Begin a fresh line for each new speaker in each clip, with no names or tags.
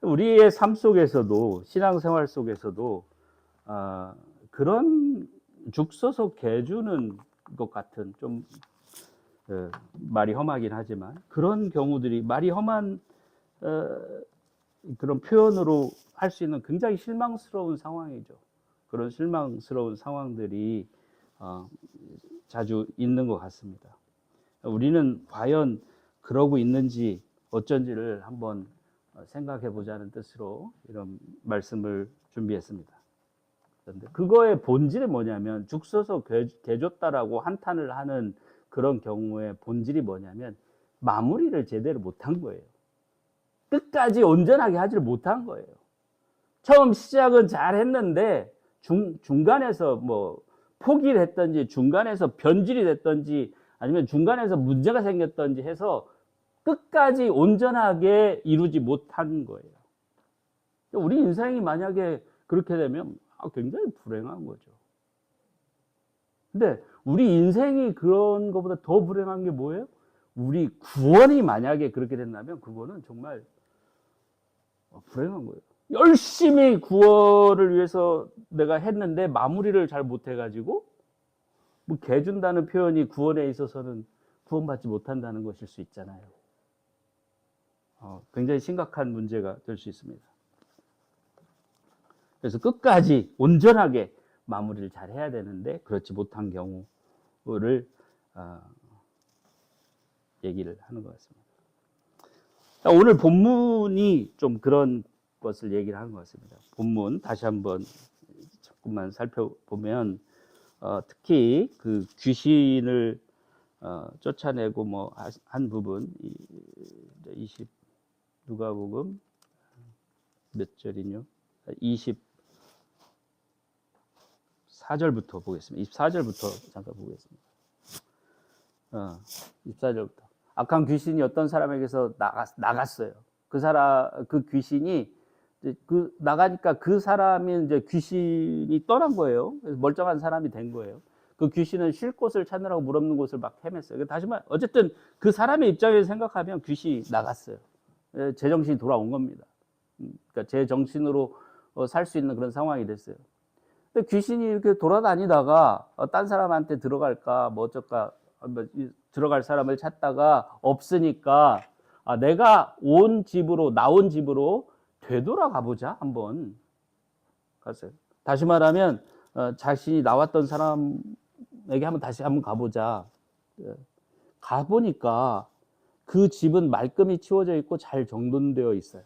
우리의 삶 속에서도, 신앙생활 속에서도 그런 죽서서 개주는 것 같은, 좀 말이 험하긴 하지만 그런 경우들이, 말이 험한 그런 표현으로 할 수 있는 굉장히 실망스러운 상황이죠. 그런 실망스러운 상황들이 자주 있는 것 같습니다. 우리는 과연 그러고 있는지 어쩐지를 한번 생각해 보자는 뜻으로 이런 말씀을 준비했습니다. 그런데 그거의 본질이 뭐냐면, 죽서서 개줬다라고 한탄을 하는 그런 경우의 본질이 뭐냐면, 마무리를 제대로 못한 거예요. 끝까지 온전하게 하지를 못한 거예요. 처음 시작은 잘 했는데 중간에서 뭐 포기를 했던지, 중간에서 변질이 됐던지, 아니면 중간에서 문제가 생겼던지 해서 끝까지 온전하게 이루지 못한 거예요. 우리 인생이 만약에 그렇게 되면 굉장히 불행한 거죠. 근데 우리 인생이 그런 것보다 더 불행한 게 뭐예요? 우리 구원이 만약에 그렇게 된다면 그거는 정말 불행한 거예요. 열심히 구원을 위해서 내가 했는데 마무리를 잘 못해가지고, 뭐 개준다는 표현이 구원에 있어서는 구원받지 못한다는 것일 수 있잖아요. 굉장히 심각한 문제가 될 수 있습니다. 그래서 끝까지 온전하게 마무리를 잘 해야 되는데 그렇지 못한 경우를 얘기를 하는 것 같습니다. 오늘 본문이 좀 그런 것을 얘기를 하는 것 같습니다. 본문 다시 한번 조금만 살펴보면, 특히 그 귀신을 쫓아내고 뭐 한 부분, 20 누가복음 몇 절이뇨? 24절부터 보겠습니다. 24절부터 잠깐 보겠습니다. 24절부터. 악한 귀신이 어떤 사람에게서 나갔어요. 그 귀신이 나가니까 그 사람이 이제 귀신이 떠난 거예요. 그래서 멀쩡한 사람이 된 거예요. 그 귀신은 쉴 곳을 찾느라고 물 없는 곳을 막 헤맸어요. 다시 말, 어쨌든 그 사람의 입장에서 생각하면 귀신이 나갔어요. 제정신이 돌아온 겁니다. 그러니까 제 정신으로 살 수 있는 그런 상황이 됐어요. 근데 귀신이 이렇게 돌아다니다가 딴 사람한테 들어갈까 뭐 어쩔까, 들어갈 사람을 찾다가 없으니까 내가 나온 집으로 되돌아가 보자 한번 갔어요. 다시 말하면 자신이 나왔던 사람에게 다시 한번 가보자. 가보니까 그 집은 말끔히 치워져 있고 잘 정돈되어 있어요.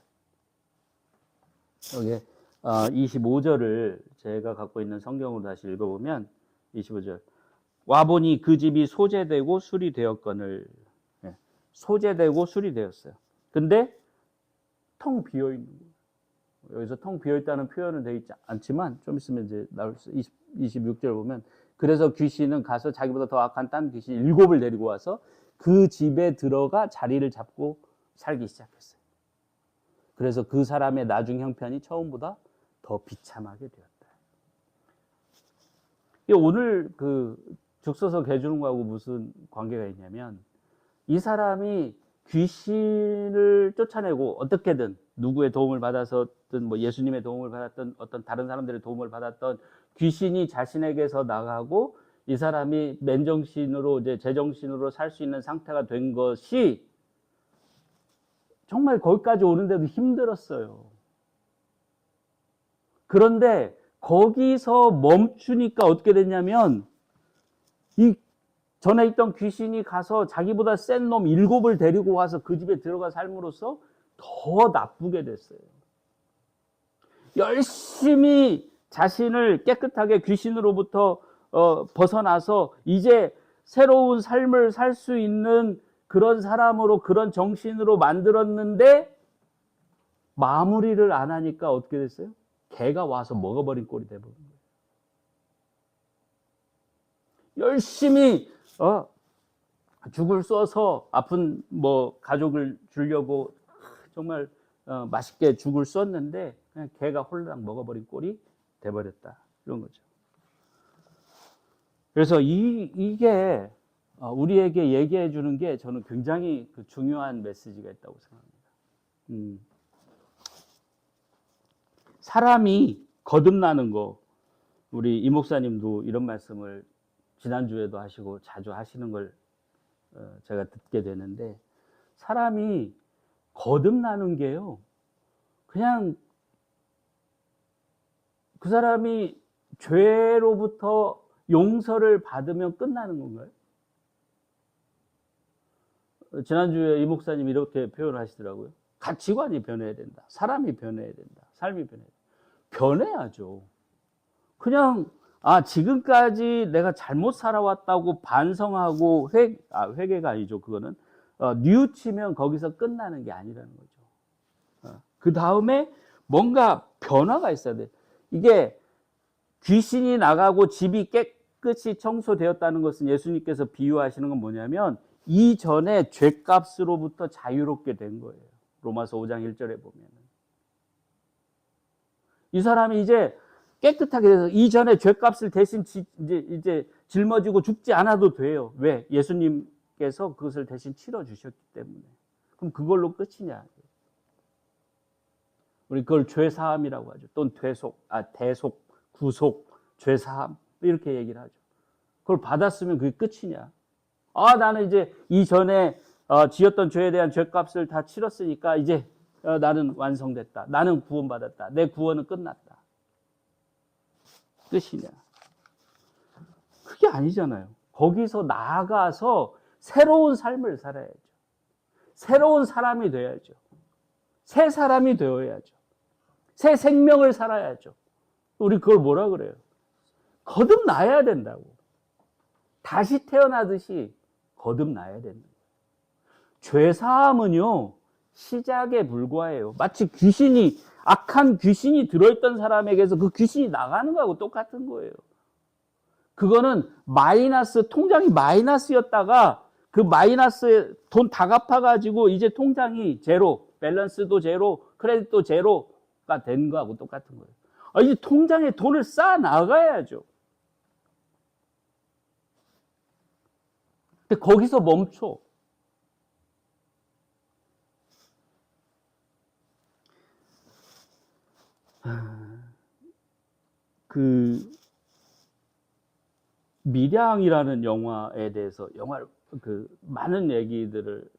여기 25절을 제가 갖고 있는 성경으로 다시 읽어보면, 25절. 와보니 그 집이 소재되고 수리되었거늘. 소재되고 수리되었어요. 근데 텅 비어 있는 거예요. 여기서 텅 비어 있다는 표현은 되어 있지 않지만 좀 있으면 이제 나올 수, 26절 보면, 그래서 귀신은 가서 자기보다 더 악한 딴 귀신 7을 데리고 와서 그 집에 들어가 자리를 잡고 살기 시작했어요. 그래서 그 사람의 나중 형편이 처음보다 더 비참하게 되었다. 오늘 그 죽서서 개주는 거하고 무슨 관계가 있냐면, 이 사람이 귀신을 쫓아내고 어떻게든 누구의 도움을 받아서든 뭐 예수님의 도움을 받았던 어떤 다른 사람들의 도움을 받았던 귀신이 자신에게서 나가고 이 사람이 맨정신으로 이제 제정신으로 살 수 있는 상태가 된 것이 정말 거기까지 오는데도 힘들었어요. 그런데 거기서 멈추니까 어떻게 됐냐면, 이 전에 있던 귀신이 가서 자기보다 센 놈 7을 데리고 와서 그 집에 들어가 삶으로써 더 나쁘게 됐어요. 열심히 자신을 깨끗하게 귀신으로부터 벗어나서 이제 새로운 삶을 살 수 있는 그런 사람으로, 그런 정신으로 만들었는데 마무리를 안 하니까 어떻게 됐어요? 개가 와서 먹어버린 꼴이 돼버린 거예요. 열심히 죽을 써서 아픈 뭐 가족을 주려고 정말 맛있게 죽을 썼는데 그냥 개가 홀랑 먹어버린 꼴이 돼버렸다, 이런 거죠. 그래서 이게 우리에게 얘기해 주는 게 저는 굉장히 중요한 메시지가 있다고 생각합니다. 사람이 거듭나는 거, 우리 이 목사님도 이런 말씀을 지난주에도 하시고 자주 하시는 걸 제가 듣게 되는데, 사람이 거듭나는 게요, 그냥 그 사람이 죄로부터 용서를 받으면 끝나는 건가요? 지난주에 이 목사님이 이렇게 표현하시더라고요. 가치관이 변해야 된다. 사람이 변해야 된다. 삶이 변해야 된다. 변해야죠. 그냥 지금까지 내가 잘못 살아왔다고 반성하고 회개가 아니죠. 그거는 뉘우치면 거기서 끝나는 게 아니라는 거죠. 그 다음에 뭔가 변화가 있어야 돼. 이게 귀신이 나가고 집이 깨끗이 청소되었다는 것은 예수님께서 비유하시는 건 뭐냐면 이전에 죄값으로부터 자유롭게 된 거예요. 로마서 5장 1절에 보면 이 사람이 이제 깨끗하게 돼서 이전에 죄값을 대신 이제 짊어지고 죽지 않아도 돼요. 왜? 예수님께서 그것을 대신 치러 주셨기 때문에. 그럼 그걸로 끝이냐? 우리 그걸 죄사함이라고 하죠. 또는 대속, 구속, 죄사함 이렇게 얘기를 하죠. 그걸 받았으면 그게 끝이냐? 나는 이제 이전에 지었던 죄에 대한 죄값을 다 치렀으니까 이제 나는 완성됐다. 나는 구원받았다. 내 구원은 끝났다. 끝이냐? 그게 아니잖아요. 거기서 나아가서 새로운 삶을 살아야죠. 새로운 사람이 되어야죠. 새 사람이 되어야죠. 새 생명을 살아야죠. 우리 그걸 뭐라 그래요? 거듭나야 된다고. 다시 태어나듯이 거듭나야 된다. 죄사함은요, 시작에 불과해요. 마치 악한 귀신이 들어있던 사람에게서 그 귀신이 나가는 거하고 똑같은 거예요. 그거는 통장이 마이너스였다가 그 마이너스에 돈 다 갚아가지고 이제 통장이 제로, 밸런스도 제로, 크레딧도 제로가 된 거하고 똑같은 거예요. 이제 통장에 돈을 쌓아 나가야죠. 근데 거기서 멈춰. 그 밀양이라는 영화에 대해서 많은 얘기들을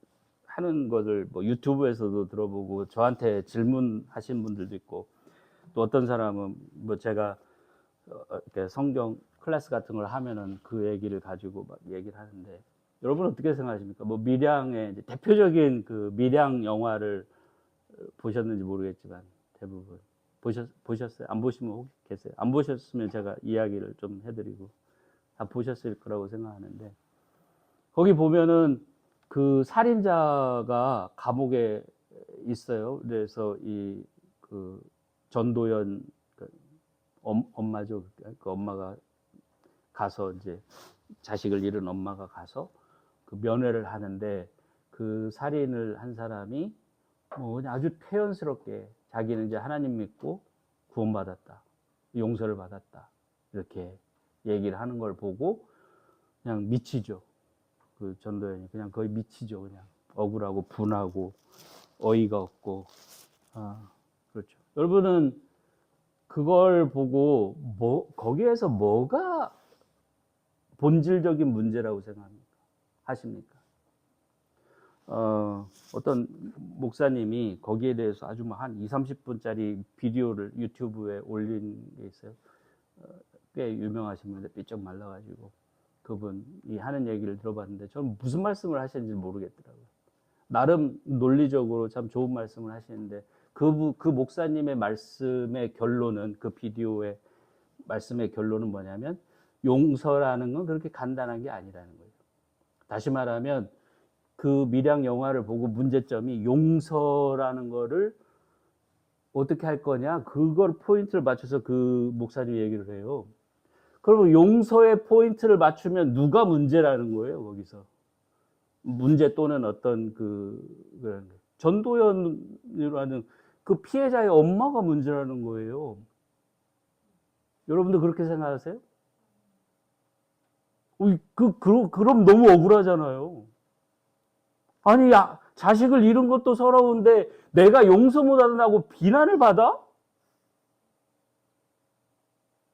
하는 것을 뭐 유튜브에서도 들어보고 저한테 질문하신 분들도 있고, 또 어떤 사람은 뭐 제가 이렇게 성경 클래스 같은 걸 하면은 그 얘기를 가지고 막 얘기를 하는데, 여러분 어떻게 생각하십니까? 뭐 밀양의 대표적인 그 밀양 영화를 보셨는지 모르겠지만 대부분 보셨어요? 안 보시면 혹시 계세요? 안 보셨으면 제가 이야기를 좀 해드리고, 다 보셨을 거라고 생각하는데, 거기 보면은 그 살인자가 감옥에 있어요. 그래서 그 전도연 엄마죠. 그 엄마가 가서 이제 자식을 잃은 엄마가 가서 그 면회를 하는데, 그 살인을 한 사람이 그냥 아주 태연스럽게 자기는 이제 하나님 믿고 구원받았다, 용서를 받았다, 이렇게 얘기를 하는 걸 보고 그냥 미치죠. 그 전도연이 그냥 거의 미치죠. 그냥 억울하고 분하고 어이가 없고. 그렇죠. 여러분은 그걸 보고 거기에서 뭐가 본질적인 문제라고 하십니까? 어떤 목사님이 거기에 대해서 아주 한 20-30분짜리 비디오를 유튜브에 올린 게 있어요. 꽤 유명하신 분인데 삐쩍 말라가지고 그분이 하는 얘기를 들어봤는데 저는 무슨 말씀을 하시는지 모르겠더라고요. 나름 논리적으로 참 좋은 말씀을 하시는데 그 목사님의 말씀의 결론은, 그 비디오의 말씀의 결론은 뭐냐면, 용서라는 건 그렇게 간단한 게 아니라는 거예요. 다시 말하면 그 밀양 영화를 보고 문제점이 용서라는 거를 어떻게 할 거냐, 그걸 포인트를 맞춰서 그 목사님이 얘기를 해요. 그러면 용서의 포인트를 맞추면 누가 문제라는 거예요, 거기서. 문제 또는 어떤 전도연이라는 그 피해자의 엄마가 문제라는 거예요. 여러분들 그렇게 생각하세요? 그럼 너무 억울하잖아요. 아니, 자식을 잃은 것도 서러운데 내가 용서 못한다고 비난을 받아?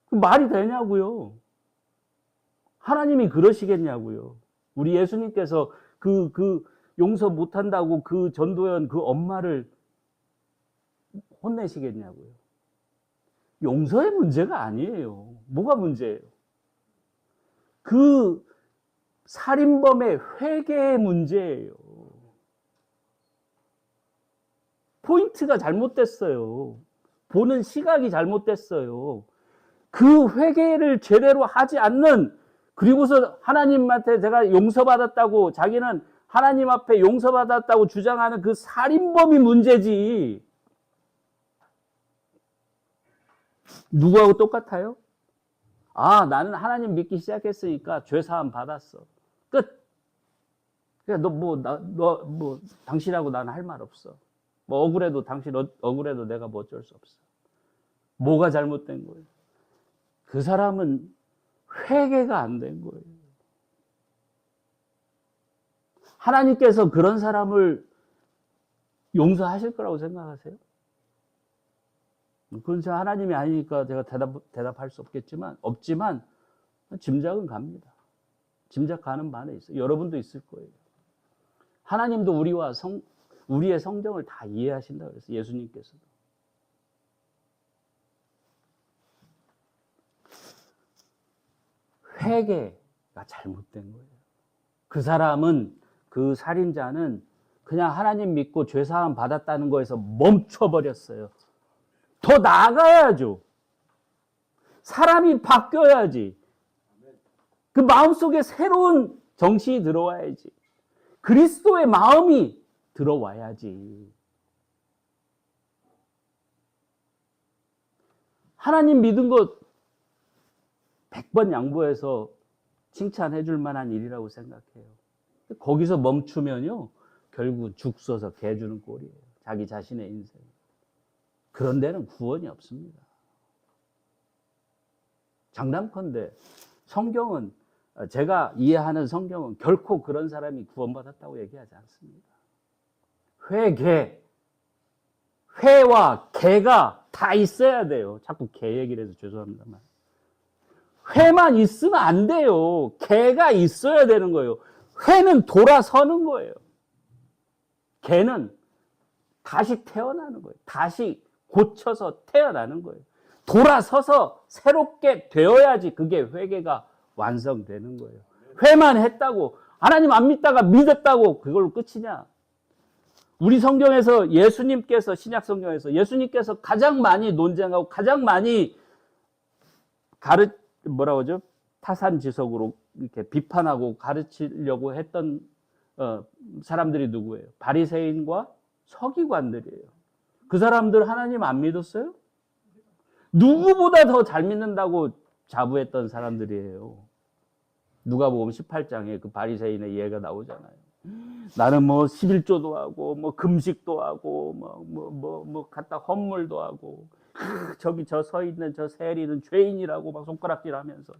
그 말이 되냐고요. 하나님이 그러시겠냐고요. 우리 예수님께서 그 용서 못한다고 그 전도연 그 엄마를 혼내시겠냐고요. 용서의 문제가 아니에요. 뭐가 문제예요? 그 살인범의 회개의 문제예요. 포인트가 잘못됐어요. 보는 시각이 잘못됐어요. 그 회개를 제대로 하지 않는, 그리고서 하나님한테 제가 용서받았다고, 자기는 하나님 앞에 용서받았다고 주장하는 그 살인범이 문제지. 누구하고 똑같아요? 아, 나는 하나님 믿기 시작했으니까 죄사함 받았어. 끝. 그냥 당신하고 나는 할 말 없어. 뭐 억울해도 당신 억울해도 내가 뭐 어쩔 수 없어. 뭐가 잘못된 거예요? 그 사람은 회개가 안 된 거예요. 하나님께서 그런 사람을 용서하실 거라고 생각하세요? 그건 제가 하나님이 아니니까 제가 대답할 수 없지만 짐작은 갑니다. 짐작가는 바는 있어요. 여러분도 있을 거예요. 하나님도 우리의 성정을 다 이해하신다고 그랬어요. 예수님께서도. 회개가 잘못된 거예요. 그 사람은, 그 살인자는 그냥 하나님 믿고 죄사함 받았다는 거에서 멈춰버렸어요. 더 나아가야죠. 사람이 바뀌어야지. 그 마음속에 새로운 정신이 들어와야지. 그리스도의 마음이 들어와야지. 하나님 믿은 것 100번 양보해서 칭찬해 줄 만한 일이라고 생각해요. 거기서 멈추면요, 결국 죽 써서 개 주는 꼴이에요. 자기 자신의 인생. 그런 데는 구원이 없습니다. 장담컨대 성경은, 제가 이해하는 성경은 결코 그런 사람이 구원받았다고 얘기하지 않습니다. 회와 개가 다 있어야 돼요. 자꾸 개 얘기를 해서 죄송합니다만. 회만 있으면 안 돼요. 개가 있어야 되는 거예요. 회는 돌아서는 거예요. 개는 다시 태어나는 거예요. 다시 고쳐서 태어나는 거예요. 돌아서서 새롭게 되어야지 그게 회개가 완성되는 거예요. 회만 했다고, 하나님 안 믿다가 믿었다고 그걸로 끝이냐? 우리 성경에서 예수님께서, 신약 성경에서 예수님께서 가장 많이 논쟁하고 가장 많이 타산지석으로 이렇게 비판하고 가르치려고 했던 사람들이 누구예요? 바리새인과 서기관들이에요. 그 사람들 하나님 안 믿었어요? 누구보다 더 잘 믿는다고 자부했던 사람들이에요. 누가복음 18장에 그 바리새인의 예가 나오잖아요. 나는 뭐 11조도 하고 뭐 금식도 하고 뭐 갖다 헌물도 하고, 저기 저 서 있는 저 세리는 죄인이라고 막 손가락질하면서.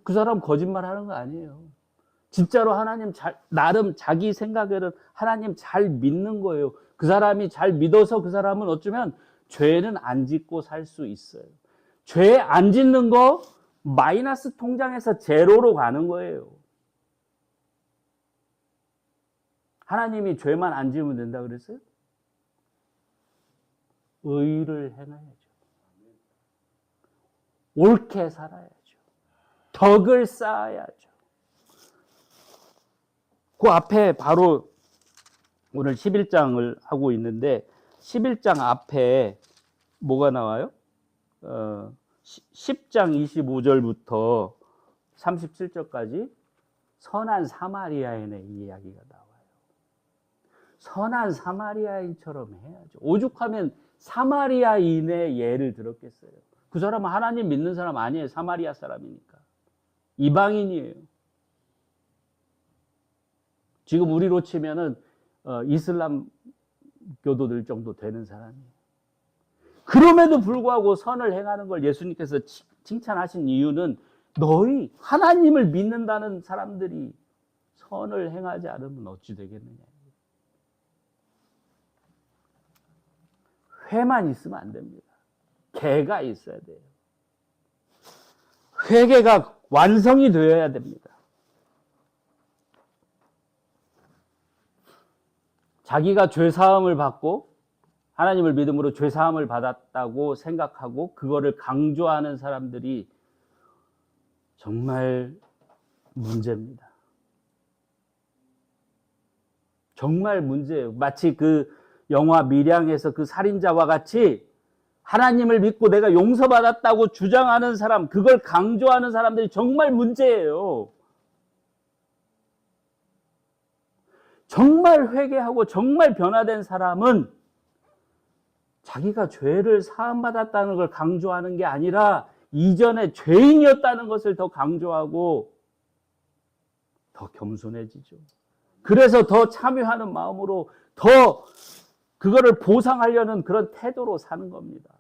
그 사람 거짓말하는 거 아니에요. 진짜로 하나님 나름 자기 생각에는 하나님 잘 믿는 거예요. 그 사람이 잘 믿어서 그 사람은 어쩌면 죄는 안 짓고 살 수 있어요. 죄 안 짓는 거 마이너스 통장에서 제로로 가는 거예요. 하나님이 죄만 안 지으면 된다 그랬어요? 의를 행해야죠. 옳게 살아야죠. 덕을 쌓아야죠. 그 앞에 바로 오늘 11장을 하고 있는데 11장 앞에 뭐가 나와요? 10장 25절부터 37절까지 선한 사마리아인의 이야기가 나와요. 선한 사마리아인처럼 해야죠. 오죽하면 사마리아인의 예를 들었겠어요. 그 사람은 하나님 믿는 사람 아니에요. 사마리아 사람이니까. 이방인이에요. 지금 우리로 치면은 이슬람 교도들 정도 되는 사람이에요. 그럼에도 불구하고 선을 행하는 걸 예수님께서 칭찬하신 이유는 너희 하나님을 믿는다는 사람들이 선을 행하지 않으면 어찌 되겠느냐. 회만 있으면 안 됩니다. 개가 있어야 돼요. 회개가 완성이 되어야 됩니다. 자기가 죄사함을 받고 하나님을 믿음으로 죄사함을 받았다고 생각하고 그거를 강조하는 사람들이 정말 문제입니다. 정말 문제예요. 마치 그 영화 밀양에서 그 살인자와 같이 하나님을 믿고 내가 용서받았다고 주장하는 사람, 그걸 강조하는 사람들이 정말 문제예요. 정말 회개하고 정말 변화된 사람은 자기가 죄를 사함받았다는 걸 강조하는 게 아니라 이전에 죄인이었다는 것을 더 강조하고 더 겸손해지죠. 그래서 더 참여하는 마음으로 더 그거를 보상하려는 그런 태도로 사는 겁니다.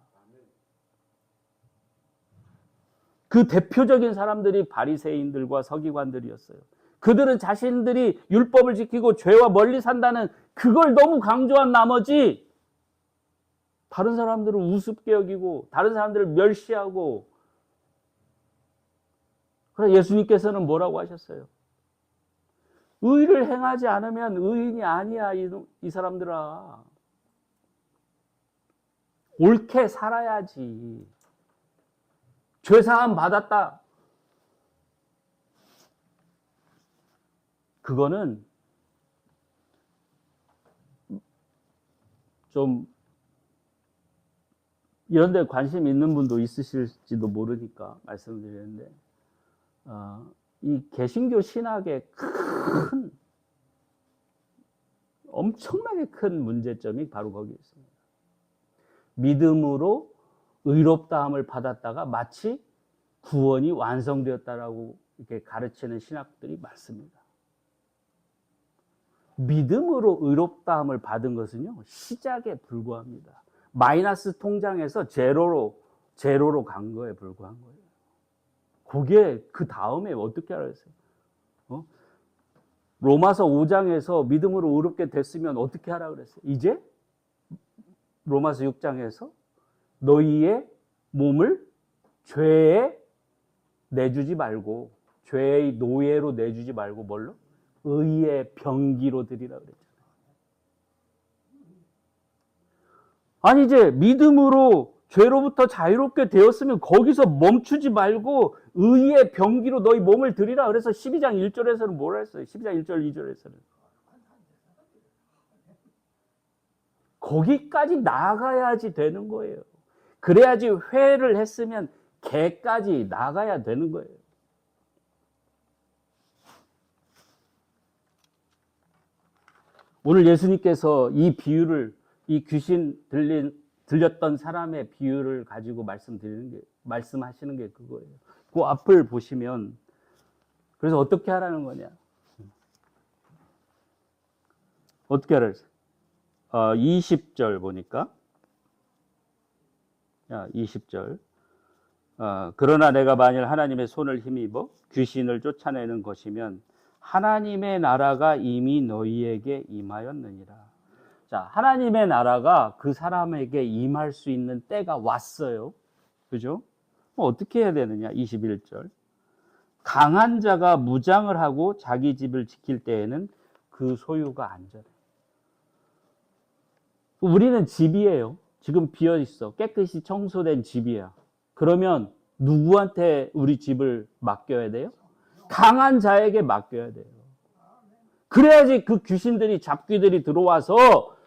그 대표적인 사람들이 바리새인들과 서기관들이었어요. 그들은 자신들이 율법을 지키고 죄와 멀리 산다는 그걸 너무 강조한 나머지 다른 사람들을 우습게 여기고 다른 사람들을 멸시하고, 그래서 예수님께서는 뭐라고 하셨어요? 의를 행하지 않으면 의인이 아니야, 이 사람들아. 옳게 살아야지. 죄사함 받았다. 그거는 좀 이런 데 관심 있는 분도 있으실지도 모르니까 말씀드리는데, 이 개신교 신학의 엄청나게 큰 문제점이 바로 거기에 있습니다. 믿음으로 의롭다함을 받았다가 마치 구원이 완성되었다라고 이렇게 가르치는 신학들이 많습니다. 믿음으로 의롭다함을 받은 것은요, 시작에 불과합니다. 마이너스 통장에서 제로로 간 거에 불과한 거예요. 그게 그 다음에 어떻게 알았어요? 로마서 5장에서 믿음으로 의롭게 됐으면 어떻게 하라 그랬어요? 이제 로마서 6장에서 너희의 몸을 죄에 내주지 말고, 죄의 노예로 내주지 말고 뭘로? 의의 병기로 드리라 그랬잖아요. 아니 이제 믿음으로 죄로부터 자유롭게 되었으면 거기서 멈추지 말고 의의 병기로 너희 몸을 드리라. 그래서 12장 1절에서는 뭐라 했어요? 12장 1절 2절에서는 거기까지 나가야지 되는 거예요. 그래야지 회를 했으면 개까지 나가야 되는 거예요. 오늘 예수님께서 이 비유를, 이 귀신 들렸던 사람의 비유를 가지고 말씀하시는 게 그거예요. 그 앞을 보시면, 그래서 어떻게 하라는 거냐? 어떻게 하라 했어요? 20절 보니까, 20절. 그러나 내가 만일 하나님의 손을 힘입어 귀신을 쫓아내는 것이면 하나님의 나라가 이미 너희에게 임하였느니라. 자, 하나님의 나라가 그 사람에게 임할 수 있는 때가 왔어요. 그죠? 어떻게 해야 되느냐? 21절. 강한 자가 무장을 하고 자기 집을 지킬 때에는 그 소유가 안전해. 우리는 집이에요. 지금 비어 있어. 깨끗이 청소된 집이야. 그러면 누구한테 우리 집을 맡겨야 돼요? 강한 자에게 맡겨야 돼요. 그래야지 그 귀신들이, 잡귀들이 들어와서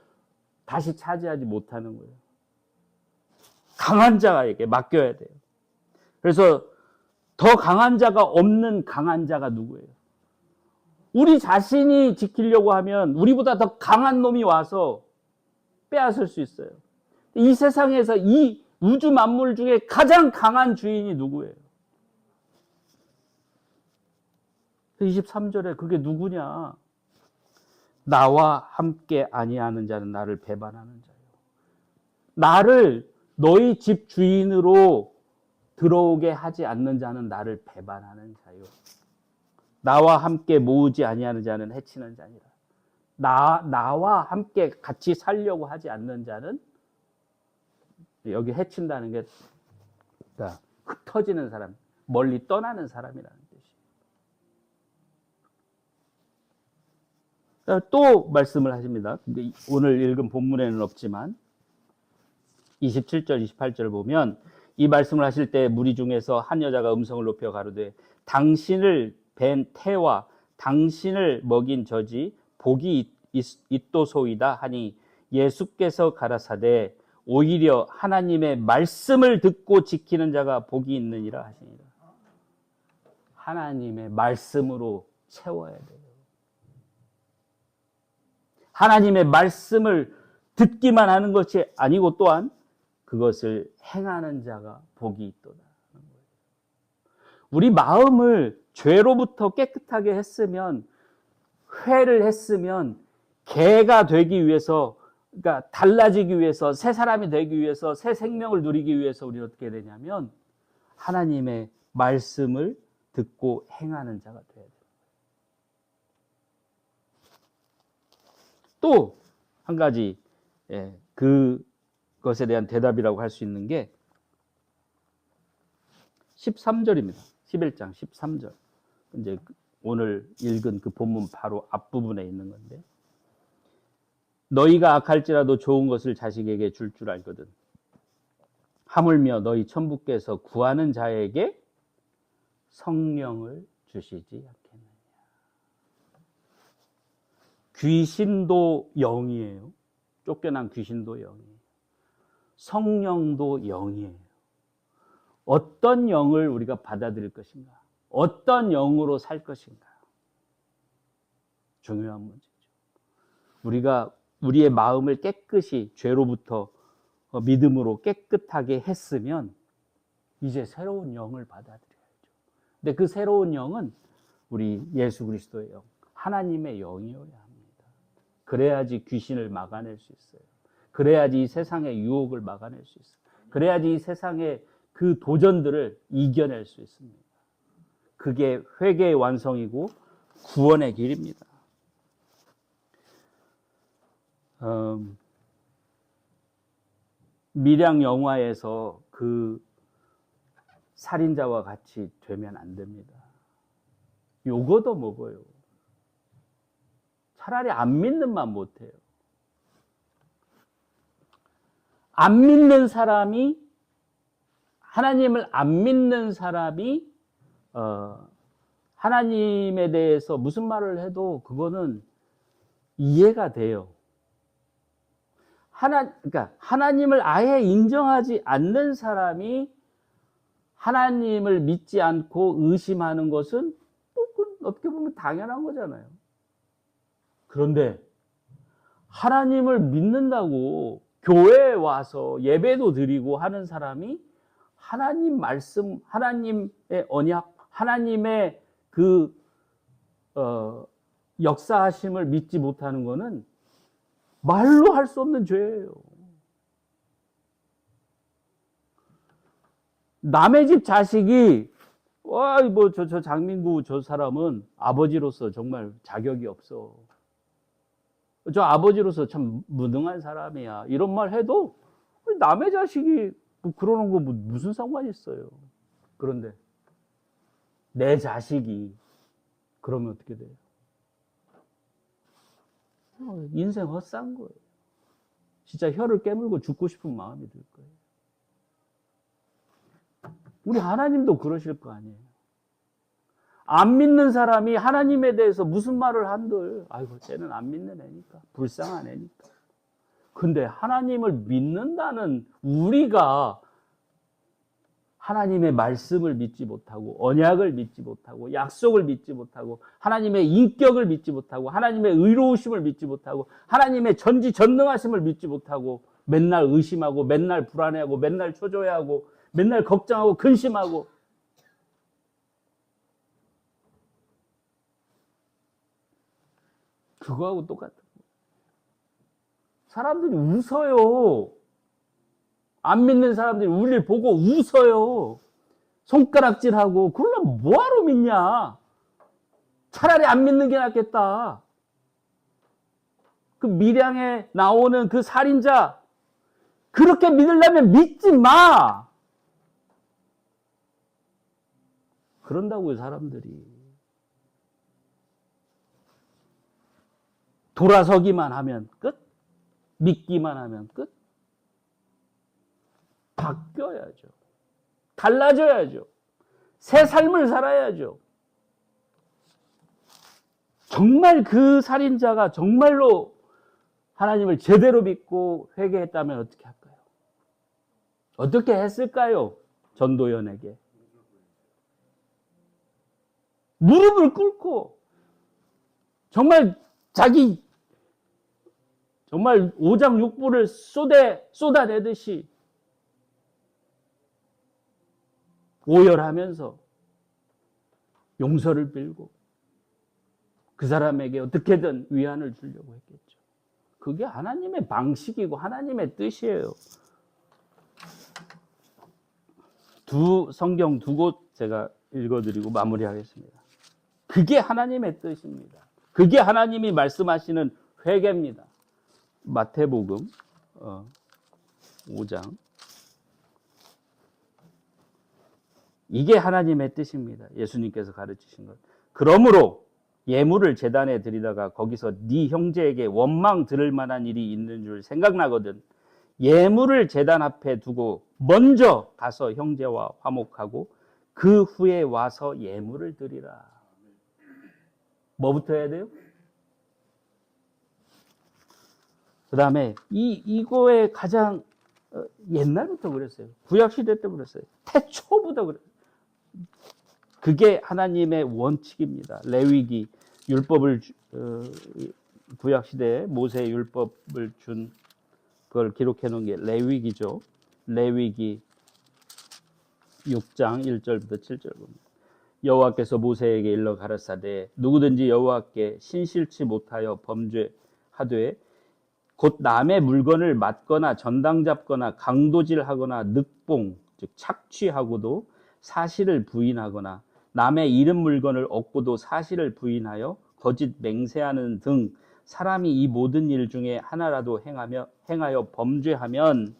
다시 차지하지 못하는 거예요. 강한 자에게 맡겨야 돼요. 그래서 더 강한 자가 없는 강한 자가 누구예요? 우리 자신이 지키려고 하면 우리보다 더 강한 놈이 와서 빼앗을 수 있어요. 이 세상에서 이 우주 만물 중에 가장 강한 주인이 누구예요? 23절에 그게 누구냐? 나와 함께 아니하는 자는 나를 배반하는 자요. 나를 너희 집 주인으로 들어오게 하지 않는 자는 나를 배반하는 자요. 나와 함께 모으지 아니하는 자는 해치는 자니라. 나와 함께 같이 살려고 하지 않는 자는 여기 해친다는 게 그러니까 흩어지는 사람, 멀리 떠나는 사람이라는 뜻이에요. 또 말씀을 하십니다. 오늘 읽은 본문에는 없지만 27절, 28절 보면 이 말씀을 하실 때 무리 중에서 한 여자가 음성을 높여 가로되 당신을 뵌 태와 당신을 먹인 젖이 복이 있도소이다 하니 예수께서 가라사대 오히려 하나님의 말씀을 듣고 지키는 자가 복이 있느니라 하시니라. 하나님의 말씀으로 채워야 돼요. 하나님의 말씀을 듣기만 하는 것이 아니고 또한 그것을 행하는 자가 복이 있도다. 우리 마음을 죄로부터 깨끗하게 했으면, 회를 했으면 개가 되기 위해서, 그러니까 달라지기 위해서, 새 사람이 되기 위해서, 새 생명을 누리기 위해서 우리는 어떻게 되냐면 하나님의 말씀을 듣고 행하는 자가 되어야 돼요. 또 한 가지 그것에 대한 대답이라고 할 수 있는 게 13절입니다. 11장 13절. 이제 오늘 읽은 그 본문 바로 앞부분에 있는 건데 너희가 악할지라도 좋은 것을 자식에게 줄 줄 알거든. 하물며 너희 천부께서 구하는 자에게 성령을 주시지 않겠느냐. 귀신도 영이에요. 쫓겨난 귀신도 영이에요. 성령도 영이에요. 어떤 영을 우리가 받아들일 것인가? 어떤 영으로 살 것인가? 중요한 문제죠. 우리가 우리의 마음을 깨끗이 죄로부터 믿음으로 깨끗하게 했으면 이제 새로운 영을 받아들여야죠. 근데 그 새로운 영은 우리 예수 그리스도의 영, 하나님의 영이어야 합니다. 그래야지 귀신을 막아낼 수 있어요. 그래야지 이 세상의 유혹을 막아낼 수 있어요. 그래야지 이 세상의 그 도전들을 이겨낼 수 있습니다. 그게 회개의 완성이고 구원의 길입니다. 밀양 영화에서 그 살인자와 같이 되면 안 됩니다. 요거도 먹어요. 차라리 안 믿는 만 못해요. 안 믿는 사람이, 하나님을 안 믿는 사람이 하나님에 대해서 무슨 말을 해도 그거는 이해가 돼요. 그러니까 하나님을 아예 인정하지 않는 사람이 하나님을 믿지 않고 의심하는 것은 또 어떻게 보면 당연한 거잖아요. 그런데 하나님을 믿는다고 교회에 와서 예배도 드리고 하는 사람이 하나님 말씀, 하나님의 언약, 하나님의 그 역사하심을 믿지 못하는 것은 말로 할 수 없는 죄예요. 남의 집 자식이 저 장민구 저 사람은 아버지로서 정말 자격이 없어. 저 아버지로서 참 무능한 사람이야. 이런 말 해도 남의 자식이 그러는 거 무슨 상관이 있어요. 그런데 내 자식이 그러면 어떻게 돼요? 인생 헛산 거예요. 진짜 혀를 깨물고 죽고 싶은 마음이 들 거예요. 우리 하나님도 그러실 거 아니에요. 안 믿는 사람이 하나님에 대해서 무슨 말을 한들 아이고 쟤는 안 믿는 애니까, 불쌍한 애니까. 근데 하나님을 믿는다는 우리가 하나님의 말씀을 믿지 못하고, 언약을 믿지 못하고, 약속을 믿지 못하고, 하나님의 인격을 믿지 못하고, 하나님의 의로우심을 믿지 못하고, 하나님의 전지전능하심을 믿지 못하고, 맨날 의심하고, 맨날 불안해하고, 맨날 초조해하고, 맨날 걱정하고, 근심하고. 그거하고 똑같은 거예요. 사람들이 웃어요. 안 믿는 사람들이 우리를 보고 웃어요. 손가락질하고. 그러면 뭐하러 믿냐? 차라리 안 믿는 게 낫겠다. 그 밀양에 나오는 그 살인자, 그렇게 믿으려면 믿지 마. 그런다고요, 사람들이. 돌아서기만 하면 끝. 믿기만 하면 끝. 바뀌어야죠. 달라져야죠. 새 삶을 살아야죠. 정말 그 살인자가 정말로 하나님을 제대로 믿고 회개했다면 어떻게 할까요? 어떻게 했을까요? 전도연에게. 무릎을 꿇고 정말 자기 정말 오장육부를 쏟아내듯이 오열하면서 용서를 빌고 그 사람에게 어떻게든 위안을 주려고 했겠죠. 그게 하나님의 방식이고 하나님의 뜻이에요. 성경 두 곳 제가 읽어드리고 마무리하겠습니다. 그게 하나님의 뜻입니다. 그게 하나님이 말씀하시는 회개입니다. 마태복음 5장. 이게 하나님의 뜻입니다. 예수님께서 가르치신 것. 그러므로 예물을 제단에 드리다가 거기서 네 형제에게 원망 들을 만한 일이 있는 줄 생각나거든. 예물을 제단 앞에 두고 먼저 가서 형제와 화목하고 그 후에 와서 예물을 드리라. 뭐부터 해야 돼요? 그 다음에 이거에 가장 옛날부터 그랬어요. 구약시대 때 그랬어요. 태초부터 그랬어요. 그게 하나님의 원칙입니다. 레위기 율법을 구약시대에 모세의 율법을 준 그걸 기록해 놓은 게 레위기죠. 레위기 6장 1절부터 7절 봅니다. 여호와께서 모세에게 일러 가라사대 누구든지 여호와께 신실치 못하여 범죄하되 곧 남의 물건을 맞거나 전당잡거나 강도질하거나 늑봉 즉 착취하고도 사실을 부인하거나 남의 잃은 물건을 얻고도 사실을 부인하여 거짓 맹세하는 등 사람이 이 모든 일 중에 하나라도 행하여 범죄하면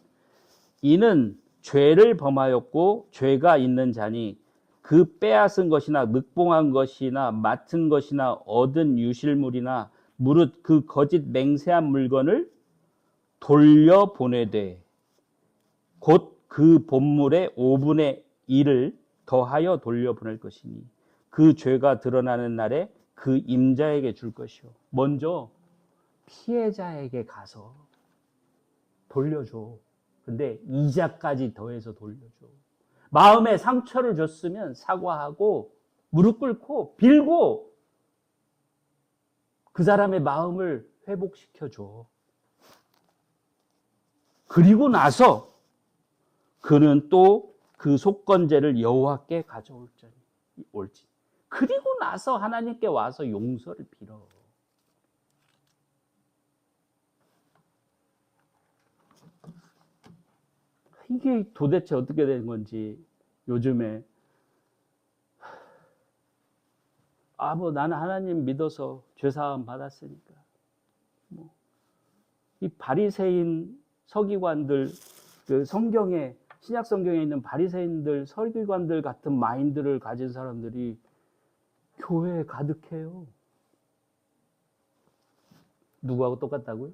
이는 죄를 범하였고 죄가 있는 자니 그 빼앗은 것이나 늑봉한 것이나 맡은 것이나 얻은 유실물이나 무릇 그 거짓 맹세한 물건을 돌려보내되 곧 그 본물의 5분의 1을 더하여 돌려보낼 것이니 그 죄가 드러나는 날에 그 임자에게 줄 것이요. 먼저 피해자에게 가서 돌려줘. 근데 이자까지 더해서 돌려줘. 마음에 상처를 줬으면 사과하고 무릎 꿇고 빌고 그 사람의 마음을 회복시켜줘. 그리고 나서 그는 또 그 속건제를 여호와께 가져올지. 그리고 나서 하나님께 와서 용서를 빌어. 이게 도대체 어떻게 된 건지 요즘에 나는 하나님 믿어서 죄사함 받았으니까 이 바리새인 서기관들 그 성경에 신약 성경에 있는 바리새인들 서기관들 같은 마인드를 가진 사람들이 교회에 가득해요. 누구하고 똑같다고요?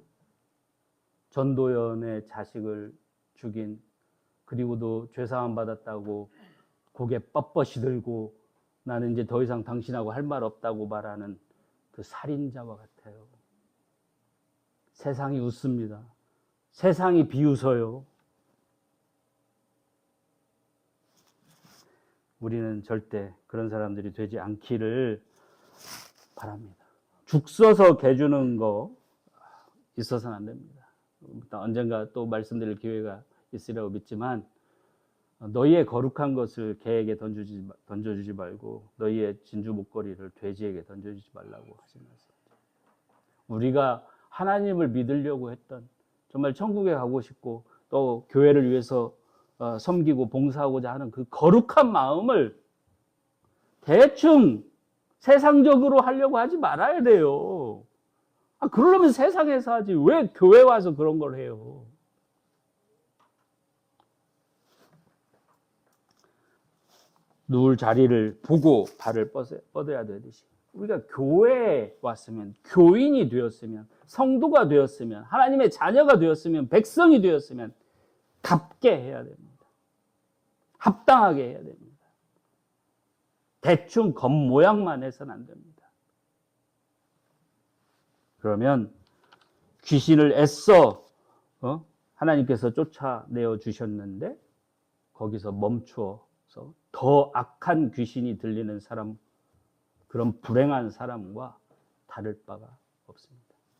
전도연의 자식을 죽인 그리고도 죄사함 받았다고 고개 뻣뻣이 들고 나는 이제 더 이상 당신하고 할 말 없다고 말하는 그 살인자와 같아요. 세상이 웃습니다. 세상이 비웃어요. 우리는 절대 그런 사람들이 되지 않기를 바랍니다. 죽 써서 개 주는 거 있어서는 안 됩니다. 언젠가 또 말씀드릴 기회가 있으리라고 믿지만 너희의 거룩한 것을 개에게 던져주지 말고 너희의 진주 목걸이를 돼지에게 던져주지 말라고 하시면서 우리가 하나님을 믿으려고 했던 정말 천국에 가고 싶고 또 교회를 위해서 섬기고 봉사하고자 하는 그 거룩한 마음을 대충 세상적으로 하려고 하지 말아야 돼요. 그러려면 세상에서 하지 왜 교회 와서 그런 걸 해요? 누울 자리를 보고 발을 뻗어야 되듯이 우리가 교회에 왔으면, 교인이 되었으면, 성도가 되었으면, 하나님의 자녀가 되었으면, 백성이 되었으면 답게 해야 됩니다. 합당하게 해야 됩니다. 대충 겉모양만 해서는 안 됩니다. 그러면 귀신을 애써 하나님께서 쫓아내어 주셨는데 거기서 멈추어서 더 악한 귀신이 들리는 사람, 그런 불행한 사람과 다를 바가 없습니다.